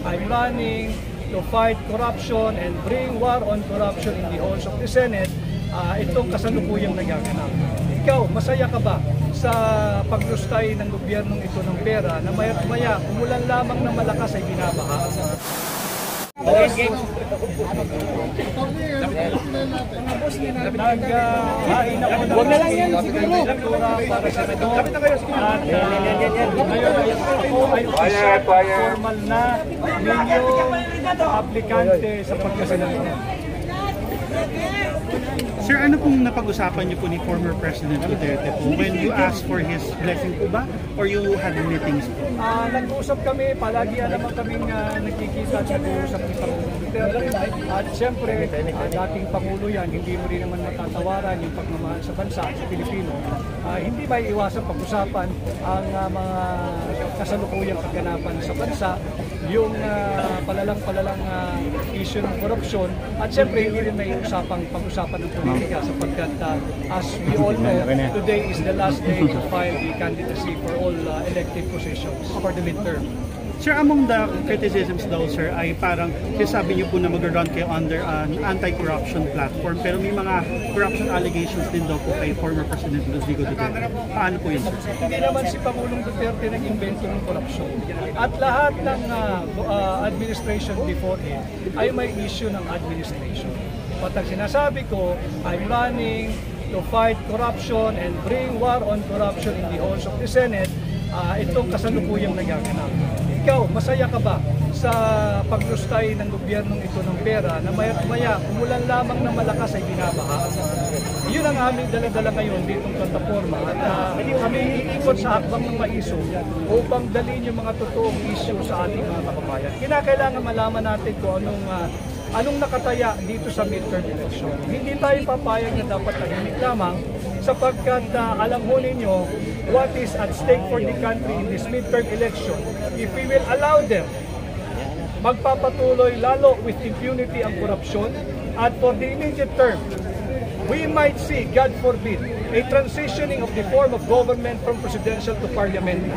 I'm running to fight corruption and bring war on corruption in the halls of the Senate. Itong kasalukuyang nagaganap. Ikaw, masaya ka ba sa paglustay ng gobyernong ito ng pera na maya't maya, umulan lamang ng malakas ay binabaha? Naghain ako ng kandidatura para sa ito at ngayon ay formal na milyong aplikante sa pagkasenador. Sir, ano pong napag-usapan niyo po ni former President Duterte po when you asked for his blessing po ba? Or you had meetings po? Nag-uusap kami, palagi naman kaming nagkikita at nag-uusap ni Pangulong Duterte. At siyempre, dating Pangulo yan, hindi mo rin naman matatawaran yung pagmamahal sa bansa, sa Pilipino. Hindi may iwasan pag-usapan ang mga kasalukuyang kaganapan sa bansa, yung palalang issue ng korupsyon, at siyempre hindi rin may pag-usapan ng politika sapagkat as we all know, today is the last day to file the candidacy for all elective positions for the midterm. Sir, among the criticisms daw, sir, ay parang sabi niyo po na mag-run kayo under an anti-corruption platform, pero may mga corruption allegations din daw po kay former President Rodrigo Duterte. Paano po yun, sir? Hindi naman si Pangulong Duterte nag-invento ng korupsyon. At lahat ng administration before him ay may issue ng administration. But ang sinasabi ko, I'm running to fight corruption and bring war on corruption in the halls of the Senate. Itong kasalukuyang nagaganap. Ikaw, masaya ka ba sa paglustay ng gobyernong ito ng pera na maya't maya, umulan lamang ng malakas ay binabaha? Yun ang aming dala-dala ngayon ditong plataforma at kami iikot sa hakbang ng maiso upang dalhin yung mga totoong issue sa ating mga kababayan. Kinakailangan malaman natin kung anong nakataya dito sa midterm election. Hindi tayo papayag na dapat tahimik lamang sapagkat alam mo ninyo what is at stake for the country in this midterm election. If we will allow them, magpapatuloy lalo with impunity ang korupsyon, at for the immediate term, we might see, God forbid, a transitioning of the form of government from presidential to parliamentary.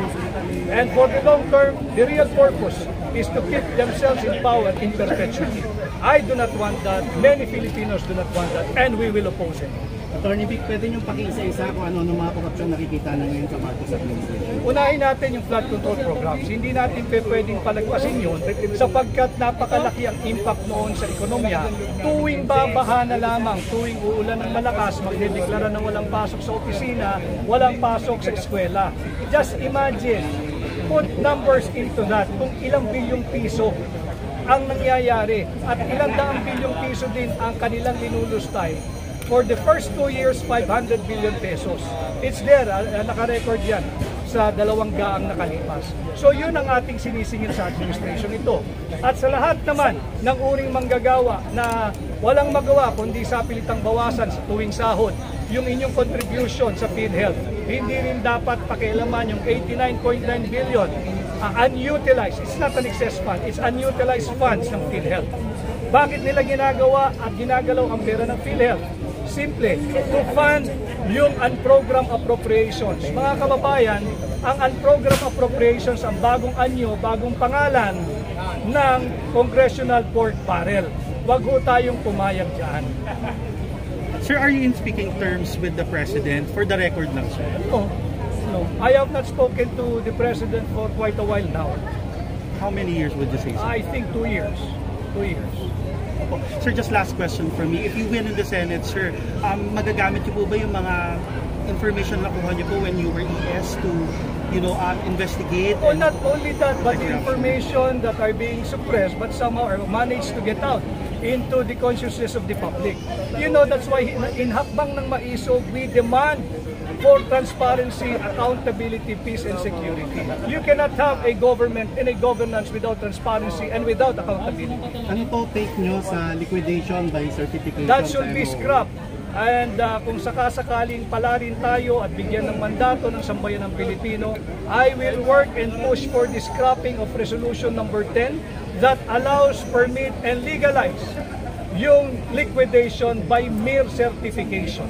And for the long term, the real purpose is to keep themselves in power in perpetuity. I do not want that, many Filipinos do not want that, and we will oppose it. Attorney Vic, pwede niyong pakiisa-isa kung ano mga korupsyon nakikita na ngayon sa Marcos administration? Unahin natin yung flood control programs. Hindi natin pwedeng palagpasin yun sapagkat napakalaki ang impact noon sa ekonomiya. Tuwing babaha na lamang, tuwing uulan ng malakas, magdedeklara na walang pasok sa opisina, walang pasok sa eskwela. Just imagine, put numbers into that, kung ilang bilyong piso ang nangyayari at ilang daang bilyong piso din ang kanilang linulustay. For the first 2 years, 500 billion pesos. It's there, naka-record yan sa 2 gaang nakalipas. So yun ang ating sinisingil sa administration ito. At sa lahat naman ng uring manggagawa na walang magawa kundi sa pilitang bawasan sa tuwing sahod, yung inyong contribution sa PhilHealth, hindi rin dapat pakialaman yung 89.9 billion unutilized. It's not an excess fund, it's unutilized funds ng PhilHealth. Bakit nila ginagawa at ginagalaw ang pera ng PhilHealth? Simple, to fund yung unprogrammed appropriations. Mga kababayan, ang unprogrammed appropriations ang bagong anyo, bagong pangalan ng Congressional Pork Barrel. Wag ho tayong pumayag dyan. Sir, are you in speaking terms with the President? For the record lang, sir. No. I have not spoken to the President for quite a while now. How many years would you say, sir? I think 2 years. 2 years. Sir, just last question for me. If you win in the Senate, sir, magagamit niyo po ba yung mga information na nakuha niyo po when you were ES to, investigate? Oh, not only that, but the information that are being suppressed but somehow are managed to get out into the consciousness of the public. That's why in hakbang ng maiso, we demand for transparency, accountability, peace, and security. You cannot have a government and a governance without transparency and without accountability. Ano po take nyo sa liquidation by certification? That should be scrapped. And kung sakasakaling pala rin tayo at bigyan ng mandato ng sambayan ng Pilipino, I will work and push for the scrapping of Resolution number 10 that allows, permit, and legalize yung liquidation by mere certification.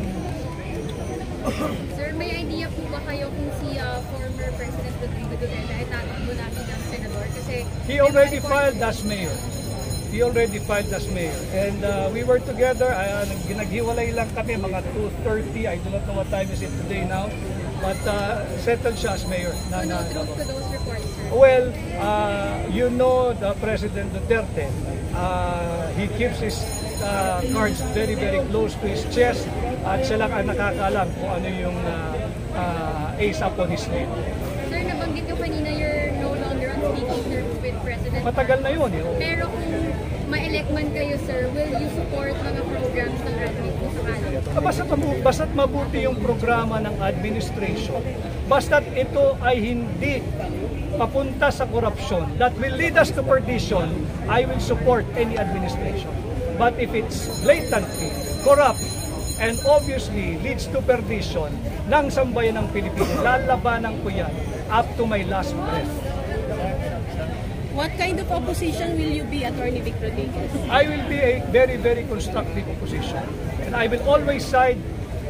Sir, may idea po ba kayo kung si former President Rodrigo Duterte ay tatakbo namin ng senador? Kasi He already filed as mayor. He already filed as mayor. And we were together, naghiwalay lang kami, mga 2:30, I do not know what time is it today now. But settled siya as mayor. So no truth to those reports, sir? Well, you know the President Duterte, he keeps his cards very, very close to his chest at siya lang ang nakakaalam kung ano yung ace up on his sleeve. Sir, nabanggit yung kanina you're no longer on speaking terms with President Matagal na yun. Pero kung ma-elect man kayo, sir, will you support mga programs ng Radnick kung sakali? Basta't mabuti yung programa ng administration, basta't ito ay hindi papunta sa korupsyon that will lead us to perdition, I will support any administration. But if it's blatantly corrupt and obviously leads to perdition ng sambayan ng Pilipinas, lalabanan ko yan up to my last breath. What kind of opposition will you be, Attorney Vic Rodriguez? I will be a very, very constructive opposition. And I will always side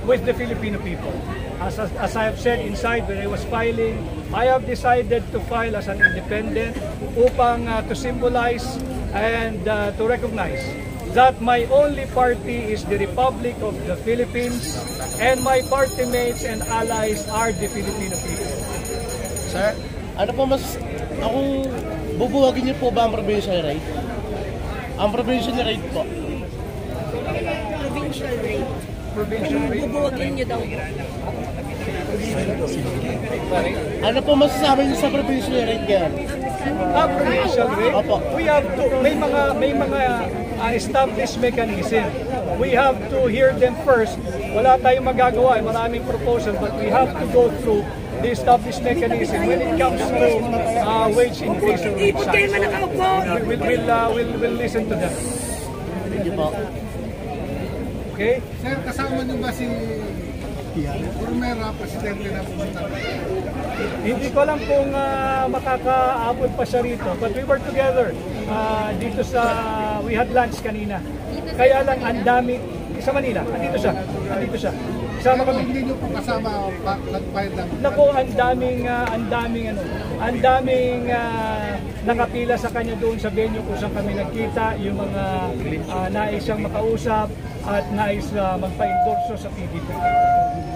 with the Filipino people. As I have said inside when I was filing, I have decided to file as an independent upang to symbolize and to recognize that my only party is the Republic of the Philippines and my party mates and allies are the Filipino people. Sir, ano po mas, akong bubuwagin niyo po ba ang provincial rate? Ang provincial rate po. Provincial rate. Provincial rate. Bubuwagin niyo daw po. Ano po masasabi niyo sa provincial rate yan? Provincial rate. Opo. We have to, may mga established mechanism. We have to hear them first. Wala tayong magagawa, maraming proposal, but we have to go through the established mechanism when it comes to wage increase or wage size. We'll listen to them. Thank you po. Okay? Sir, kasama niyo ba si Romero, presidente na pumunta? Hindi ko alam kung makakaabot pa siya rito. But we were together dito sa, we had lunch kanina. Kaya lang ang dami, sa Manila, andito siya. Kasama kami. Hindi niyo po kasama nag-file lang. Naku, ang daming nakapila sa kanya doon sa venue kung saan kami nagkita, yung mga nais siyang makausap at nais magpa-endorso sa PDP.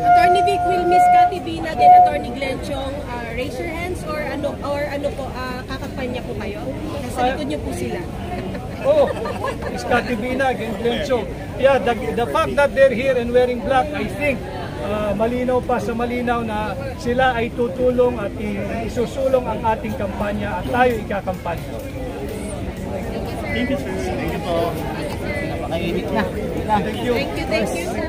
Attorney Vic, will Miss Cathy Bina din Attorney Glenn Chong raise your hands or ano po, kakampanya po kayo? Nasa likod niyo po sila. Oh, it's Cathy Bina, Glenn Chong. Yeah, the fact that they're here and wearing black, I think, malinaw pa sa malinaw na sila ay tutulong at isusulong ang ating kampanya at tayo ikakampanya. Thank you, sir. Thank you po. Napakainit na. Thank you. Thank you, sir.